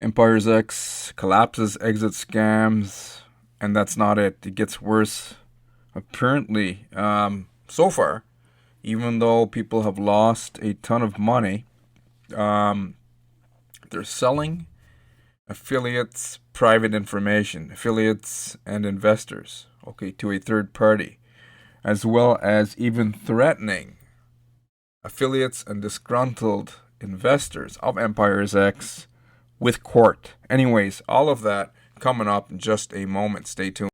EmpiresX collapses, exit scams, and that's not it. It gets worse, apparently, so far. Even though people have lost a ton of money, um, they're selling affiliates, private information, affiliates and investors, okay, to a third party, as well as even threatening affiliates and disgruntled investors of EmpiresX with court. Anyways, all of that coming up in just a moment. Stay tuned.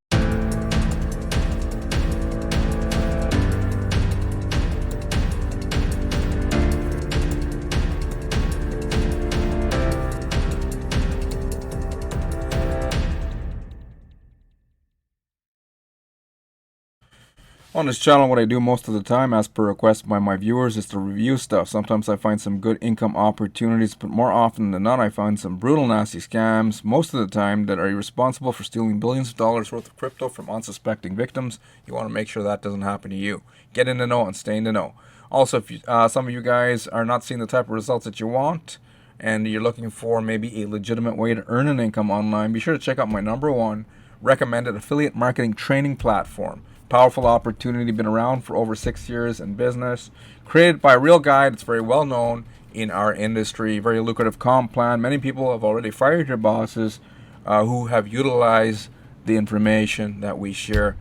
On this channel, what I do most of the time, as per request by my viewers, is to review stuff. Sometimes I find some good income opportunities, but more often than not, I find some brutal, nasty scams, most of the time, that are responsible for stealing billions of dollars worth of crypto from unsuspecting victims. You want to make sure that doesn't happen to you. Get in the know and stay in the know. Also, if some of you guys are not seeing the type of results that you want, and you're looking for maybe a legitimate way to earn an income online, be sure to check out my #1 recommended affiliate marketing training platform. Powerful opportunity, been around for over 6 years in business. Created by a real guy that's very well known in our industry. Very lucrative comp plan. Many people have already fired their bosses who have utilized the information that we share.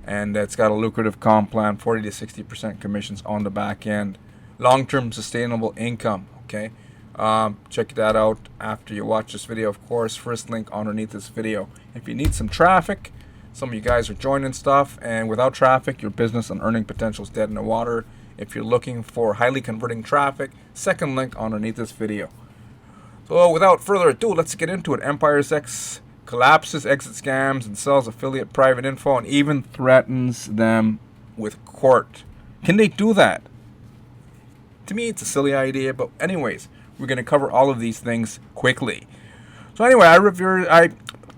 And it's got a lucrative comp plan, 40 to 60% commissions on the back end. Long-term sustainable income, okay? Check that out after you watch this video, of course. First link underneath this video. If you need some traffic, some of you guys are joining stuff, and without traffic, your business and earning potential is dead in the water. If you're looking for highly converting traffic, second link underneath this video. So without further ado, let's get into it. EmpiresX collapses, exit scams, and sells affiliate private info, and even threatens them with court. Can they do that? To me, it's a silly idea, but anyways, we're going to cover all of these things quickly. So anyway,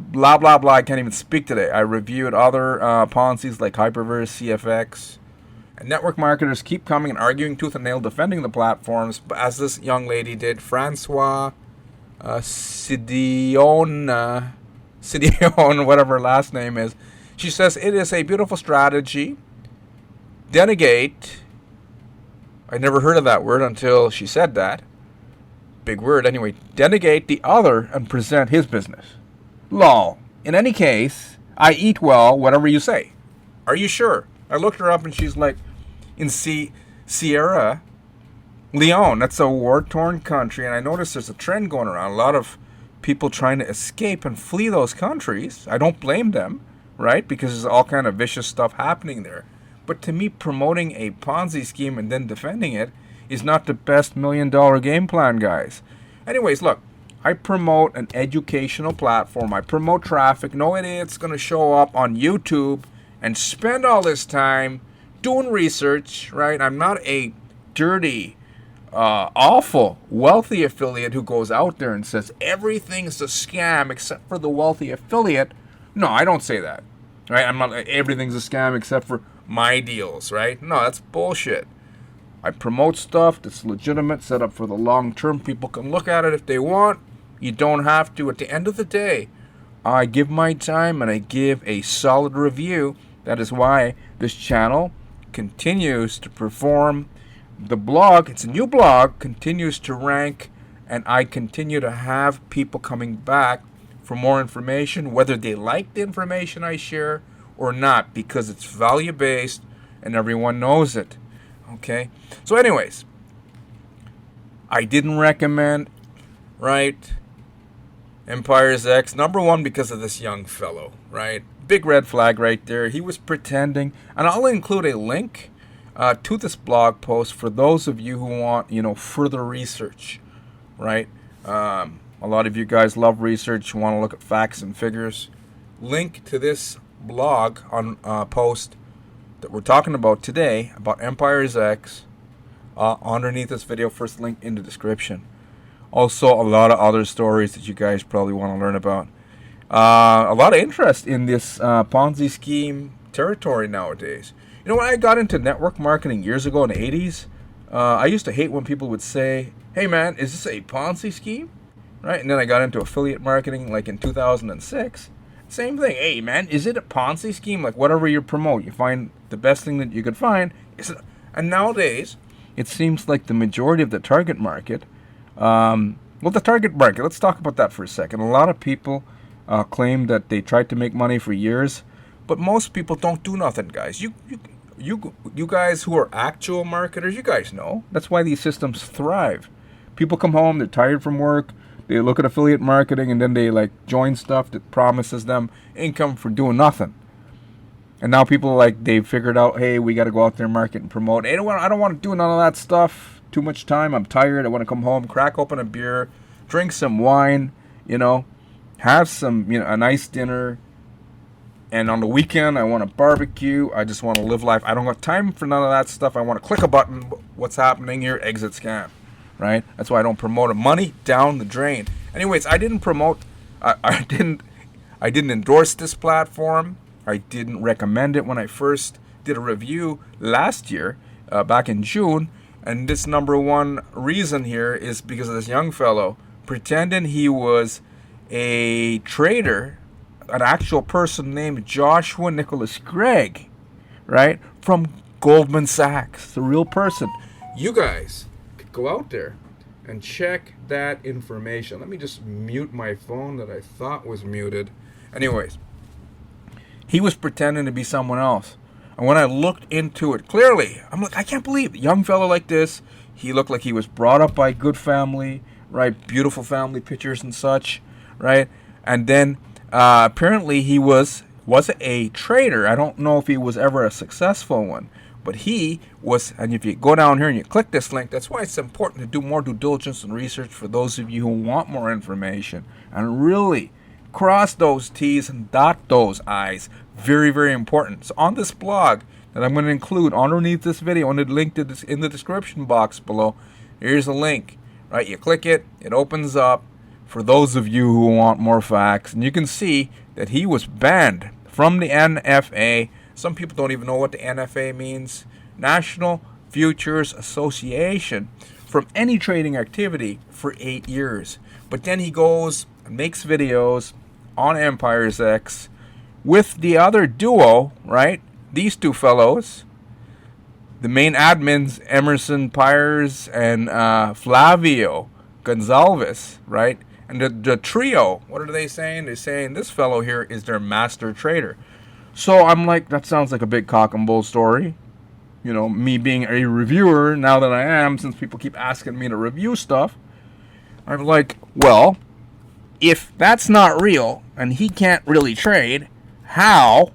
blah blah blah, I can't even speak today. I reviewed other Ponzi's like Hyperverse, CFX, and network marketers keep coming and arguing tooth and nail defending the platforms, but as this young lady did, Francois Sidion, whatever her last name is. She says it is a beautiful strategy. Denegate. I never heard of that word until she said that. Big word. Anyway, denegate the other and present his business. Lol. In any case, I eat well, whatever you say. Are you sure? I looked her up and she's like in Sierra Leone. That's a war-torn country, and I noticed there's a trend going around. A lot of people trying to escape and flee those countries. I don't blame them, right? Because there's all kind of vicious stuff happening there. But to me, promoting a Ponzi scheme and then defending it is not the best $1,000,000 game plan, guys. Anyways, look. I promote an educational platform. I promote traffic. No idiot's going to show up on YouTube and spend all this time doing research, right? I'm not a dirty, awful, wealthy affiliate who goes out there and says everything's a scam except for the wealthy affiliate. No, I don't say that, right? I'm not everything's a scam except for my deals, right? No, that's bullshit. I promote stuff that's legitimate, set up for the long term. People can look at it if they want. You don't have to. At the end of the day, I give my time and I give a solid review. That is why this channel continues to perform. The blog, it's a new blog, continues to rank, and I continue to have people coming back for more information, whether they like the information I share or not, because it's value-based and everyone knows it. Okay? So anyways, I didn't recommend, right, EmpiresX, #1 because of this young fellow, right? Big red flag right there. He was pretending, and I'll include a link to this blog post for those of you who want, further research, right? A lot of you guys love research, want to look at facts and figures. Link to this blog on post that we're talking about today about EmpiresX underneath this video. First link in the description. Also, a lot of other stories that you guys probably want to learn about. A lot of interest in this Ponzi scheme territory nowadays. You know, when I got into network marketing years ago in the 80s, I used to hate when people would say, hey man, is this a Ponzi scheme? right? And then I got into affiliate marketing like in 2006. Same thing. Hey, man, is it a Ponzi scheme? Like whatever you promote, you find the best thing that you could find. And nowadays, it seems like the majority of the target market, the target market, let's talk about that for a second. A lot of people claim that they tried to make money for years, but most people don't do nothing, guys. You guys who are actual marketers, you guys know. That's why these systems thrive. People come home, they're tired from work, they look at affiliate marketing, and then they like join stuff that promises them income for doing nothing. And now people they've figured out, hey, we got to go out there and market and promote. Hey, I don't want to do none of that stuff. Too much time. I'm tired. I want to come home, crack open a beer, drink some wine, have some, a nice dinner. And on the weekend, I want to barbecue. I just want to live life. I don't have time for none of that stuff. I want to click a button. What's happening here? Exit scam, right? That's why I don't promote it. Money down the drain. Anyways, I didn't promote. I didn't endorse this platform. I didn't recommend it when I first did a review last year, back in June. And this number one reason here is because of this young fellow pretending he was a trader, an actual person named Joshua Nicholas Gregg, right? From Goldman Sachs, the real person. You guys could go out there and check that information. Let me just mute my phone that I thought was muted. Anyways. He was pretending to be someone else. And when I looked into it clearly, I'm like, I can't believe it. Young fellow like this. He looked like he was brought up by a good family, right? Beautiful family pictures and such, right? And then apparently he was a trader. I don't know if he was ever a successful one. But he was, and if you go down here and you click this link, that's why it's important to do more due diligence and research for those of you who want more information. And really cross those T's and dot those I's. Very, very important. So on this blog that I'm going to include underneath this video, and link to this in the description box below, here's a link. Right, you click it, it opens up for those of you who want more facts, and you can see that he was banned from the NFA. Some people don't even know what the NFA means. National Futures Association, from any trading activity for 8 years. But then he goes and makes videos on EmpiresX with the other duo, right? These two fellows, the main admins, Emerson Pires and Flavio Gonzalez, right? And the trio, what are they saying? They're saying this fellow here is their master trader. So I'm like, that sounds like a big cock and bull story. Me being a reviewer, now that I am, since people keep asking me to review stuff, I'm like, well, if that's not real and he can't really trade, how?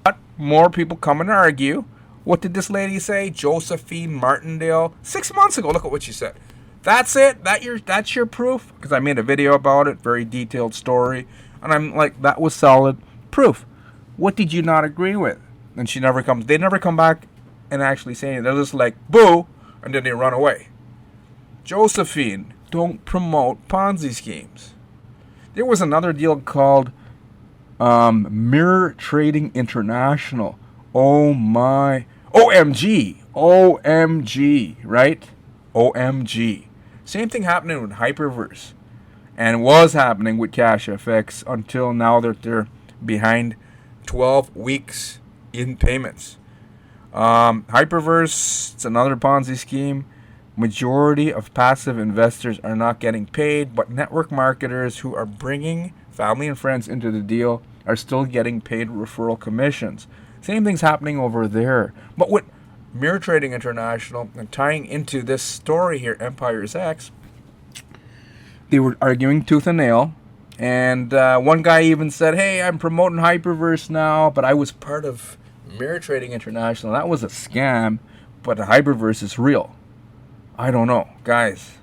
But more people come and argue. What did this lady say? Josephine Martindale, 6 months ago. Look at what she said. That's it? That's your proof? Because I made a video about it, very detailed story. And I'm like, that was solid proof. What did you not agree with? And they never come back and actually say it. They're just like, boo, and then they run away. Josephine, don't promote Ponzi schemes. There was another deal called Mirror Trading International. Oh my. OMG, right? OMG. Same thing happening with Hyperverse. And was happening with CashFX until now that they're behind 12 weeks in payments. Hyperverse, it's another Ponzi scheme. Majority of passive investors are not getting paid, but network marketers who are bringing family and friends into the deal are still getting paid referral commissions. Same thing's happening over there. But with Mirror Trading International, and tying into this story here, EmpiresX, they were arguing tooth and nail. And one guy even said, hey, I'm promoting Hyperverse now, but I was part of Mirror Trading International. That was a scam, but the Hyperverse is real. I don't know. Guys,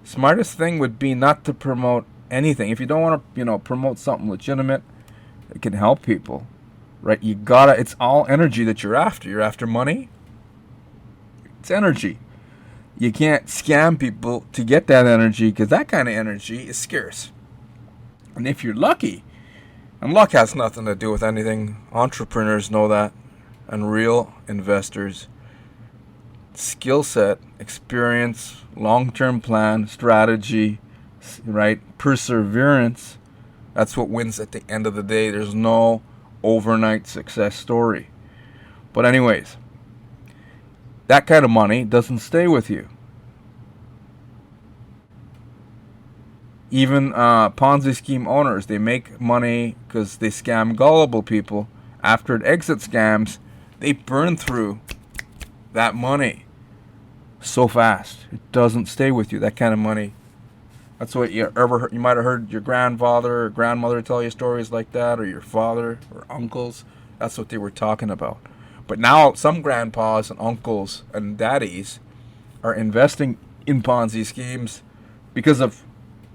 smartest thing would be not to promote anything. If you don't want to, promote something legitimate that can help people, right? It's all energy that you're after. You're after money. It's energy. You can't scam people to get that energy because that kind of energy is scarce. And if you're lucky, and luck has nothing to do with anything, entrepreneurs know that, and real investors, skill set, experience, long-term plan, strategy, right? Perseverance. That's what wins at the end of the day. There's no overnight success story. But anyways, that kind of money doesn't stay with you. Even Ponzi scheme owners, they make money because they scam gullible people. After it exits scams, they burn through that money so fast. It doesn't stay with you, that kind of money. That's what you might have heard your grandfather or grandmother tell you stories like that, or your father or uncles. That's what they were talking about. But now some grandpas and uncles and daddies are investing in Ponzi schemes because of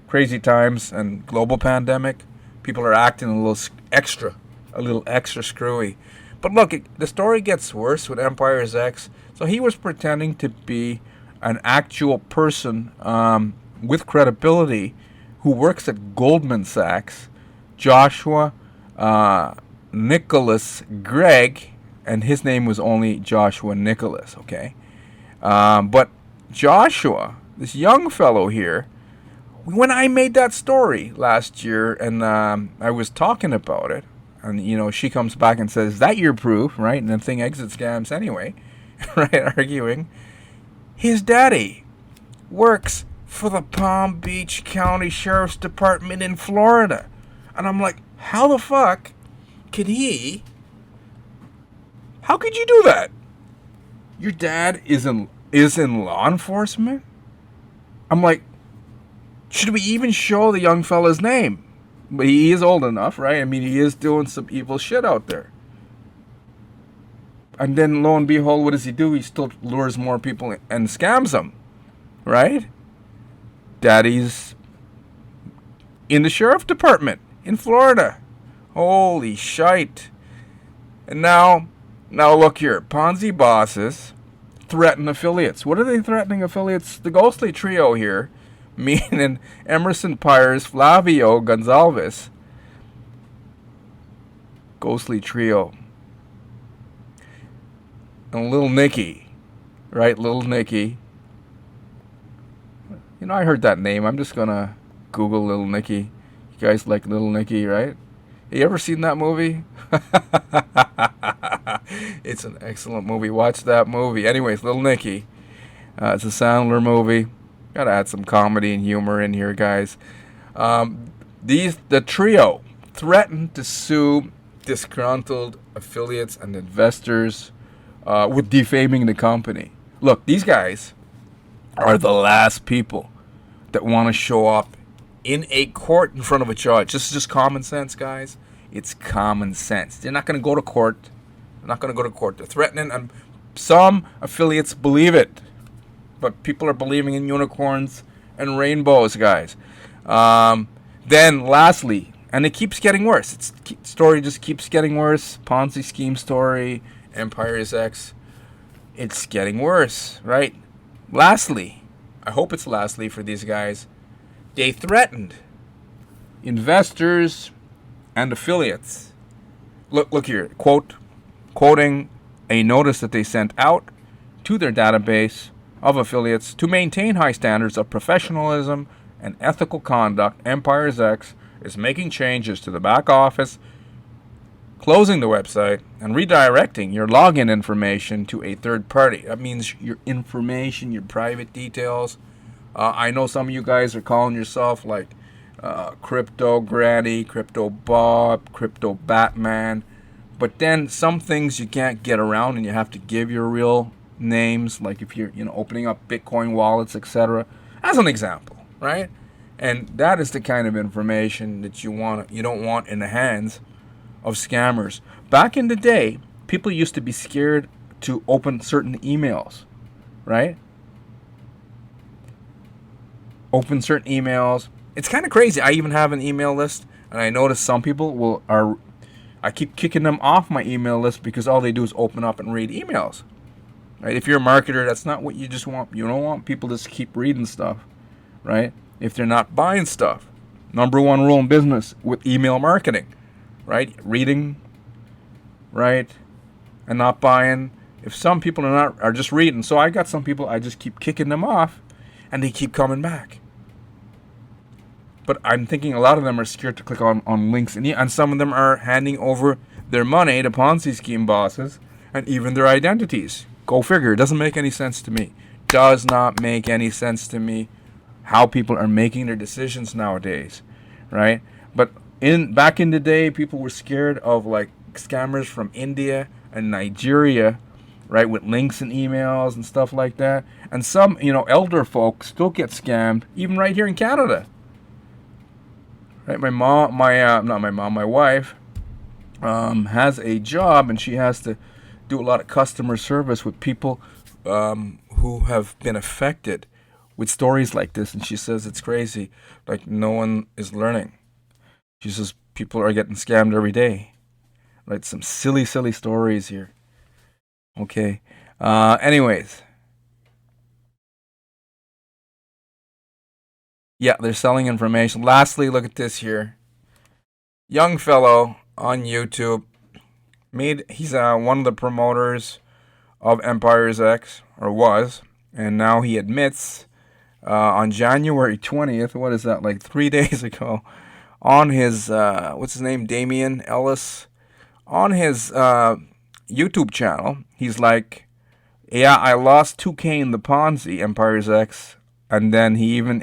crazy times and global pandemic. People are acting a little extra screwy. But look, the story gets worse with EmpiresX. So he was pretending to be an actual person with credibility who works at Goldman Sachs, Joshua Nicholas Gregg, and his name was only Joshua Nicholas, okay? But Joshua, this young fellow here, when I made that story last year and I was talking about it, and she comes back and says, "Is that your proof?" Right? And the thing exits scams anyway, right? Arguing. His daddy works for the Palm Beach County Sheriff's Department in Florida. And I'm like, how the fuck how could you do that? Your dad is in law enforcement? I'm like, should we even show the young fella's name? But he is old enough, right? I mean, he is doing some evil shit out there. And then, lo and behold, what does he do? He still lures more people and scams them, right? Daddy's in the sheriff department in Florida. Holy shite. And now look here. Ponzi bosses threaten affiliates. What are they threatening affiliates? The ghostly trio here, meaning Emerson Pires, Flavio Gonzalez. Ghostly trio. And Little Nicky, right? Little Nicky. I heard that name. I'm just going to Google Little Nicky. You guys like Little Nicky, right? You ever seen that movie? It's an excellent movie. Watch that movie. Anyways, Little Nicky. It's a Sandler movie. Gotta add some comedy and humor in here, guys. The trio threatened to sue disgruntled affiliates and investors with defaming the company. Look, these guys are the last people that want to show up in a court in front of a judge. This is just common sense, guys. It's common sense. They're not going to go to court. They're threatening, and some affiliates believe it. But people are believing in unicorns and rainbows, guys. Then, lastly, and it keeps getting worse. Story just keeps getting worse. Ponzi scheme story, EmpiresX. It's getting worse, right? Lastly, I hope it's lastly for these guys, they threatened investors and affiliates. Look here, quoting a notice that they sent out to their database of affiliates to maintain high standards of professionalism and ethical conduct. EmpiresX is making changes to the back office, closing the website, and redirecting your login information to a third party. That means your information, your private details. I know some of you guys are calling yourself like Crypto Granny, Crypto Bob, Crypto Batman. But then some things you can't get around and you have to give your real names, like if you're opening up Bitcoin wallets, etc. As an example, right? And that is the kind of information that you don't want in the hands of scammers. Back in the day, people used to be scared to open certain emails, right? Open certain emails. It's kind of crazy. I even have an email list, and I notice some people I keep kicking them off my email list because all they do is open up and read emails. Right? If you're a marketer, that's not what you just want. You don't want people to just keep reading stuff, right? If they're not buying stuff. Number one rule in business with email marketing, right? Reading, right? And not buying. If some people are just reading. So I got some people, I just keep kicking them off, and they keep coming back. But I'm thinking a lot of them are scared to click on links, and some of them are handing over their money to Ponzi scheme bosses and even their identities. Go figure. It doesn't make any sense to me. Does not make any sense to me how people are making their decisions nowadays, right? But back in the day, people were scared of like scammers from India and Nigeria, right, with links and emails and stuff like that. And some, elder folks still get scammed, even right here in Canada. Right, my wife, has a job, and she has to do a lot of customer service with people who have been affected with stories like this. And she says it's crazy, like no one is learning. She says people are getting scammed every day. Right, some silly stories here. Okay. Anyways. Yeah, they're selling information. Lastly, look at this here. Young fellow on YouTube. He's one of the promoters of EmpiresX, or was, and now he admits on January 20th, what is that, like 3 days ago, on his, what's his name, Damian Ellis, on his YouTube channel, he's like, yeah, I lost 2K in the Ponzi, EmpiresX, and then he even,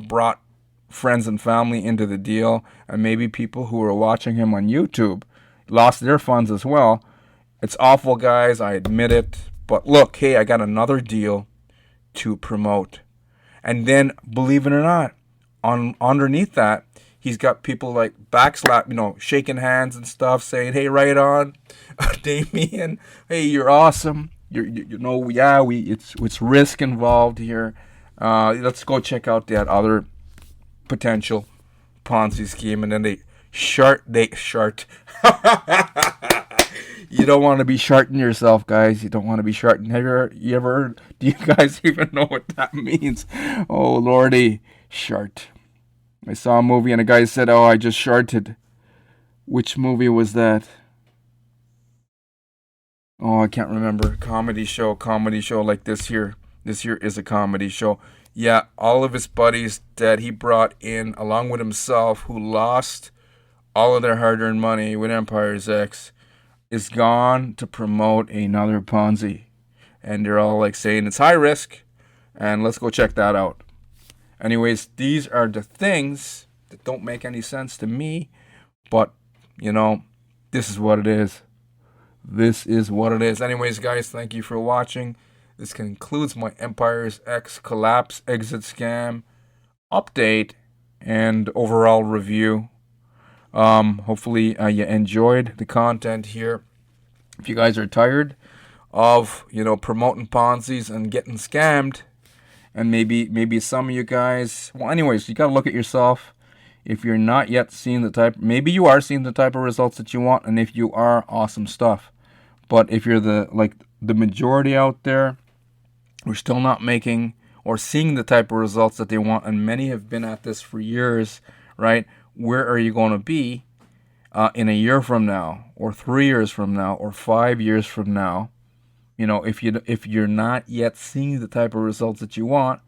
brought friends and family into the deal, and maybe people who were watching him on YouTube lost their funds as well. It's awful, guys, I admit it, but look, hey, I got another deal to promote. And then, believe it or not, underneath that, he's got people like backslap, shaking hands and stuff, saying, "Hey, right on, Damien. Hey, you're awesome. It's risk involved here. Let's go check out that other potential Ponzi scheme." And then they shart. You don't want to be sharting yourself, guys. You don't want to be sharting. You ever heard? Do you guys even know what that means? Oh, Lordy, shart. I saw a movie and a guy said, "Oh, I just sharted." Which movie was that? Oh, I can't remember. Comedy show like this here. This here is a comedy show. Yeah, all of his buddies that he brought in along with himself, who lost all of their hard-earned money with EmpiresX, is gone to promote another Ponzi. And they're all like saying it's high risk, and let's go check that out. Anyways, these are the things that don't make any sense to me, but, this is what it is. This is what it is. Anyways, guys, thank you for watching. This concludes my EmpiresX collapse exit scam update and overall review. Hopefully you enjoyed the content here. If you guys are tired of, promoting Ponzi's and getting scammed, and maybe some of you guys, well, anyways, you got to look at yourself. If you're not yet seeing maybe you are seeing the type of results that you want, and if you are, awesome stuff. But if you're the majority out there, we're still not making or seeing the type of results that they want, and many have been at this for years, right? Where are you going to be in a year from now, or 3 years from now, or 5 years from now? If you're not yet seeing the type of results that you want,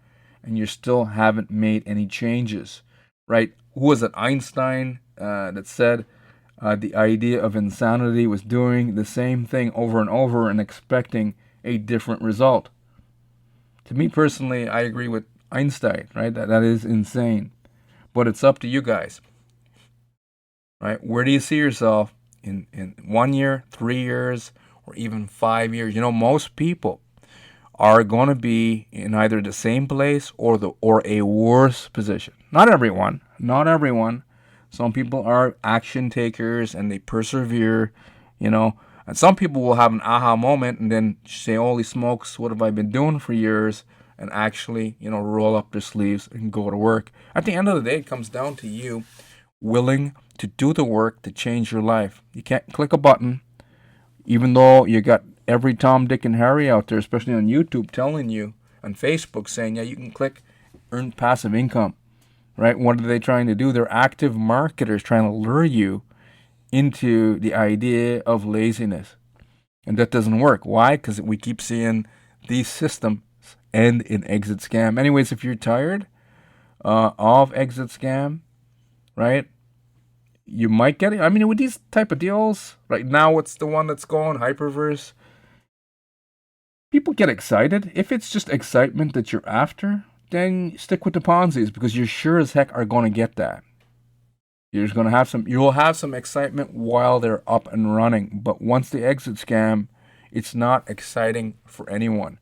and you still haven't made any changes, right? Who was it? Einstein that said the idea of insanity was doing the same thing over and over and expecting a different result. To me personally, I agree with Einstein, right? That is insane. But it's up to you guys, right? Where do you see yourself in 1 year, 3 years, or even 5 years? Most people are going to be in either the same place or a worse position. Not everyone. Some people are action takers and they persevere, and some people will have an aha moment and then say, "Holy smokes, what have I been doing for years?" and actually, roll up their sleeves and go to work. At the end of the day, it comes down to you willing to do the work to change your life. You can't click a button, even though you got every Tom, Dick, and Harry out there, especially on YouTube, telling you, on Facebook, saying, yeah, you can click, earn passive income, right? What are they trying to do? They're active marketers trying to lure you into the idea of laziness. And that doesn't work. Why? Because we keep seeing these systems end in exit scam. Anyways, if you're tired of exit scam, right? You might get it. I mean, with these type of deals, right now, what's the one that's going? Hyperverse. People get excited. If it's just excitement that you're after, then stick with the Ponzi's because you sure as heck are going to get that. You're just going to have some. You'll have some excitement while they're up and running, but once they exit scam, it's not exciting for anyone.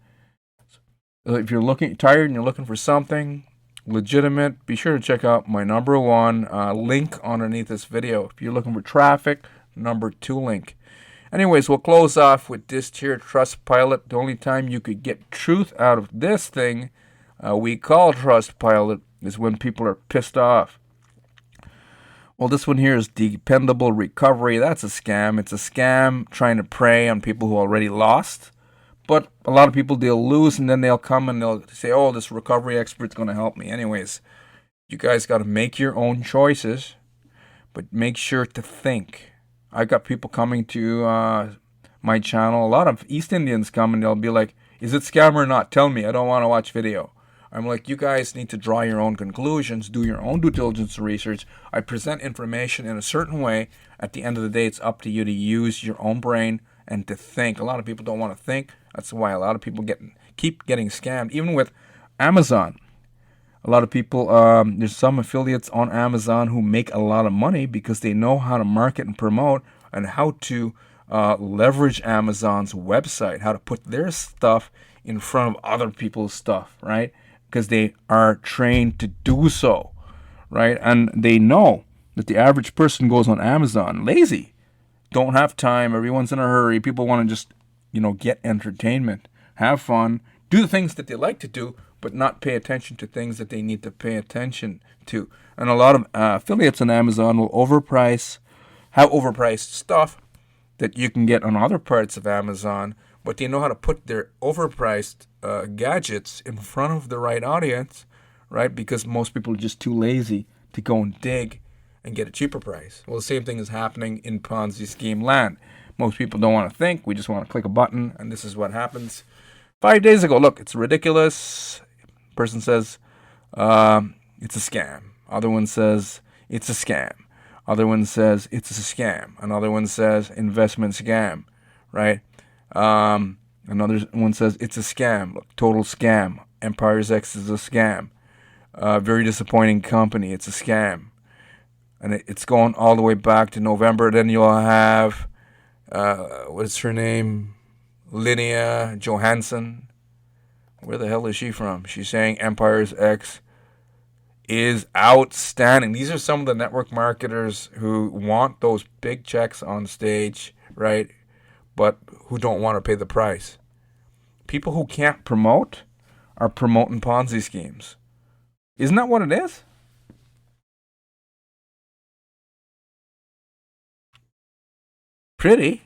So if you're looking tired and you're looking for something legitimate, be sure to check out my number one link underneath this video. If you're looking for traffic, number 2 link. Anyways, we'll close off with this here Trustpilot. The only time you could get truth out of this thing we call Trustpilot is when people are pissed off. Well, this one here is dependable recovery. That's a scam. It's a scam trying to prey on people who already lost. But a lot of people, they'll lose and then they'll come and they'll say, oh, this recovery expert's going to help me. Anyways, you guys got to make your own choices, but make sure to think. I got people coming to my channel. A lot of East Indians come and they'll be like, is it scam or not? Tell me. I don't want to watch video. I'm like, you guys need to draw your own conclusions, do your own due diligence research. I present information in a certain way. At the end of the day, it's up to you to use your own brain and to think. A lot of people don't want to think. That's why a lot of people keep getting scammed. Even with Amazon. A lot of people, there's some affiliates on Amazon who make a lot of money because they know how to market and promote and how to leverage Amazon's website, how to put their stuff in front of other people's stuff, right? Because they are trained to do so, right? And they know that the average person goes on Amazon lazy, don't have time, everyone's in a hurry, people want to just, get entertainment, have fun, do the things that they like to do, but not pay attention to things that they need to pay attention to. And a lot of affiliates on Amazon will have overpriced stuff that you can get on other parts of Amazon, but they know how to put their overpriced gadgets in front of the right audience, right? Because most people are just too lazy to go and dig and get a cheaper price. Well, the same thing is happening in Ponzi scheme land. Most people don't want to think. We just want to click a button, and this is what happens. 5 days ago, look, it's ridiculous. Person says it's a scam. Other one says it's a scam. Other one says it's a scam. Another one says investment scam, right? Another one says it's a scam, total scam. EmpiresX is a scam. Very disappointing company. It's a scam. And it's going all the way back to November. Then you'll have, what's her name? Linnea Johansson. Where the hell is she from? She's saying EmpiresX is outstanding. These are some of the network marketers who want those big checks on stage, right? But who don't want to pay the price. People who can't promote are promoting Ponzi schemes. Isn't that what it is? Pretty.